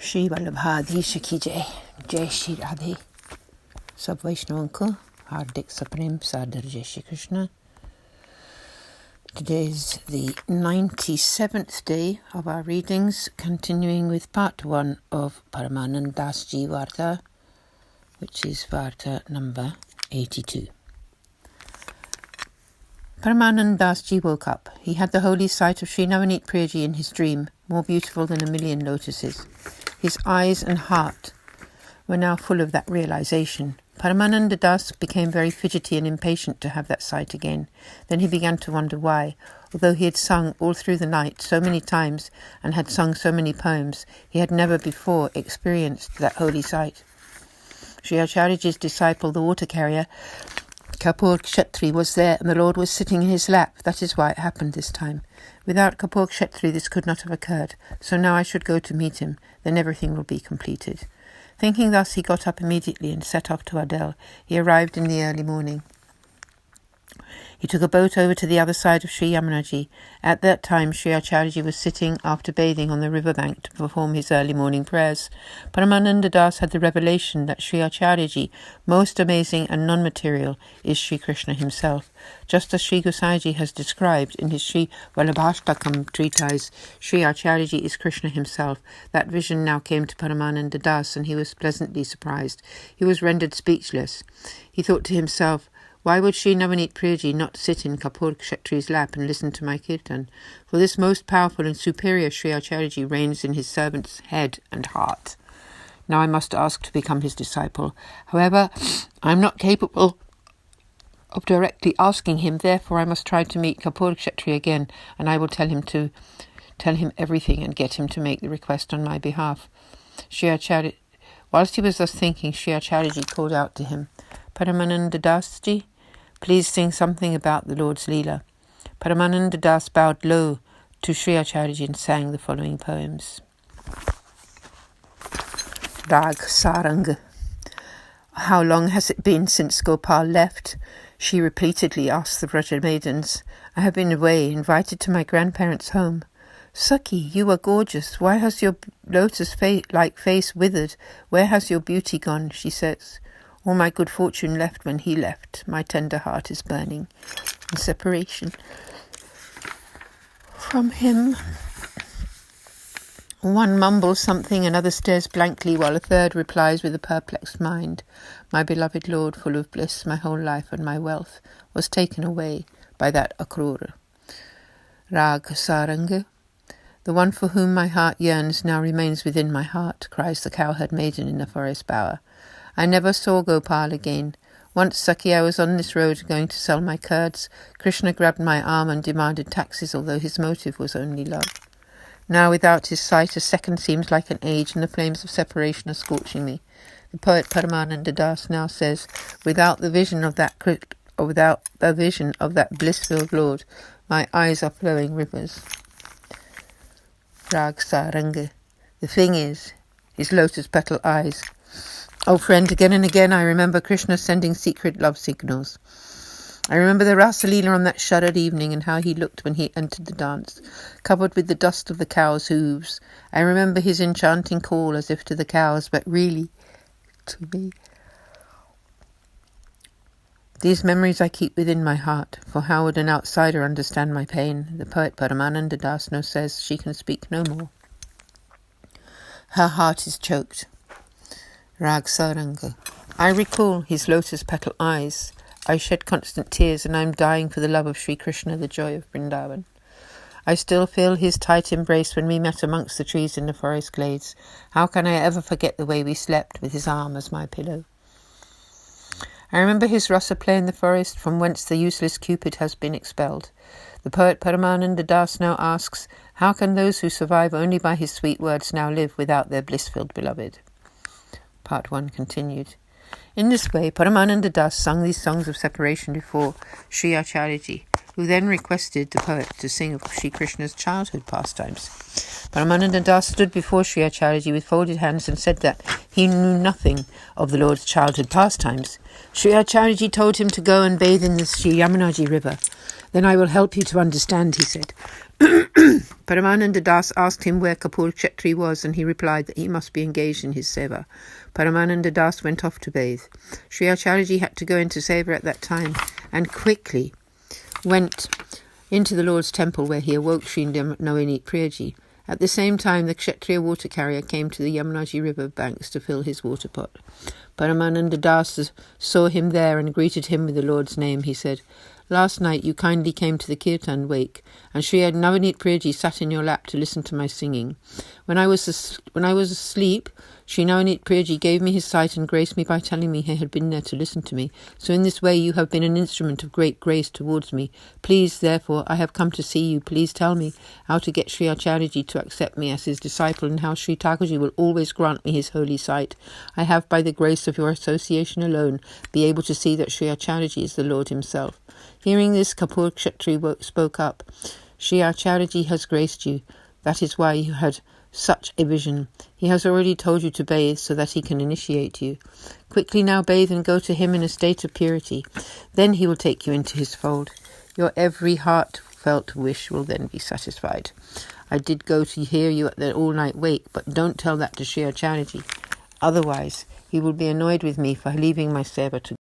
श्री वल्लभाधीश की जय। जय श्री राधे। सब वैष्णवों को हार्दिक सप्रेम सादर जय Shri Krishna. Today is the 97th day of our readings, continuing with part 1 of Paramanandas Varta, which is Varta number 82. Paramanandas woke up. He had the holy sight of Sri Navneet Priyaji in his dream, more beautiful than a million lotuses. His eyes and heart were now full of that realization. Paramanandas became very fidgety and impatient to have that sight again. Then he began to wonder why, although he had sung all through the night so many times and had sung so many poems, he had never before experienced that holy sight. Sri Acharyaji's disciple, the water carrier, Kapur Kshetri, was there, and the Lord was sitting in his lap. That is why it happened this time. Without Kapur Kshetri, this could not have occurred. So now I should go to meet him. Then everything will be completed. Thinking thus, he got up immediately and set off to Adel. He arrived in the early morning. He took a boat over to the other side of Sri Yamunaji. At that time, Sri Acharyaji was sitting after bathing on the riverbank to perform his early morning prayers. Paramanandas had the revelation that Sri Acharyaji, most amazing and non-material, is Sri Krishna himself. Just as Sri Gosaiji has described in his Sri Vallabhashtakam treatise, Sri Acharyaji is Krishna himself. That vision now came to Paramanandas, and he was pleasantly surprised. He was rendered speechless. He thought to himself, why would Sri Navneet Priyaji not sit in Kapur Kshetri's lap and listen to my kirtan? For this most powerful and superior Sri Acharyaji reigns in his servant's head and heart. Now I must ask to become his disciple. However, I am not capable of directly asking him, therefore I must try to meet Kapur Kshetri again, and I will tell him everything and get him to make the request on my behalf. Whilst he was thus thinking, Sri Acharyaji called out to him, Paramanandas, please sing something about the Lord's Leela. Paramanandas bowed low to Sri Acharyaji and sang the following poems. Rag Sarang. How long has it been since Gopal left? She repeatedly asked the Vraja maidens. I have been away, invited to my grandparents' home. Sakhi, you are gorgeous. Why has your lotus-like face withered? Where has your beauty gone? She says. All my good fortune left when he left. My tender heart is burning in separation from him. One mumbles something, another stares blankly, while a third replies with a perplexed mind. My beloved Lord, full of bliss, my whole life and my wealth, was taken away by that akrura. Rag Saranga. The one for whom my heart yearns now remains within my heart, cries the cowherd maiden in the forest bower. I never saw Gopal again. Once, Sakhi, I was on this road going to sell my curds. Krishna grabbed my arm and demanded taxes, although his motive was only love. Now, without his sight, a second seems like an age, and the flames of separation are scorching me. The poet Paramanandas now says, without the vision of that bliss-filled Lord, my eyes are flowing rivers. Rag Saranga. The thing is, his lotus petal eyes. Oh friend, again and again I remember Krishna sending secret love signals. I remember the Rasa Leela on that shuddered evening and how he looked when he entered the dance, covered with the dust of the cows' hooves. I remember his enchanting call as if to the cows, but really to me. These memories I keep within my heart, for how would an outsider understand my pain? The poet Paramanandas now says she can speak no more. Her heart is choked. Rag Saranga. I recall his lotus petal eyes. I shed constant tears, and I am dying for the love of Sri Krishna, the joy of Vrindavan. I still feel his tight embrace when we met amongst the trees in the forest glades. How can I ever forget the way we slept, with his arm as my pillow? I remember his rasa play in the forest, from whence the useless Cupid has been expelled. The poet Paramanandas now asks, how can those who survive only by his sweet words now live without their bliss-filled beloved? Part 1 continued. In this way, Paramanandas sung these songs of separation before Sri Acharyaji, who then requested the poet to sing of Sri Krishna's childhood pastimes. Paramanandas stood before Sri Acharyaji with folded hands and said that he knew nothing of the Lord's childhood pastimes. Sri Acharyaji told him to go and bathe in the Sri Yamuna River. Then I will help you to understand, he said. Paramanandas asked him where Kapur Kshetri was, and he replied that he must be engaged in his seva. Paramanandas went off to bathe. Sri Acharyaji had to go into seva at that time, and quickly went into the Lord's temple, where he awoke Sri Navneet Priyaji. At the same time, the Kshatriya water carrier came to the Yamunaji river banks to fill his water pot. Paramanandas saw him there and greeted him with the Lord's name. He said, "Last night you kindly came to the kirtan wake, and Sri Navneet Priyaji sat in your lap to listen to my singing. When I was asleep, Sri Navneet Priyaji gave me his sight and graced me by telling me he had been there to listen to me. So in this way you have been an instrument of great grace towards me. Please, therefore, I have come to see you. Please tell me how to get Sri Acharyaji to accept me as his disciple, and how Sri Thakurji will always grant me his holy sight. I have, by the grace of your association alone, be able to see that Sri Acharyaji is the Lord himself." Hearing this, Kapur Kshetri spoke up. "Sri Acharyaji has graced you. That is why you had such a vision. He has already told you to bathe so that he can initiate you. Quickly now bathe and go to him in a state of purity. Then he will take you into his fold. Your every heartfelt wish will then be satisfied. I did go to hear you at the all-night wake, but don't tell that to Sri Acharyaji. Otherwise, he will be annoyed with me for leaving my seva to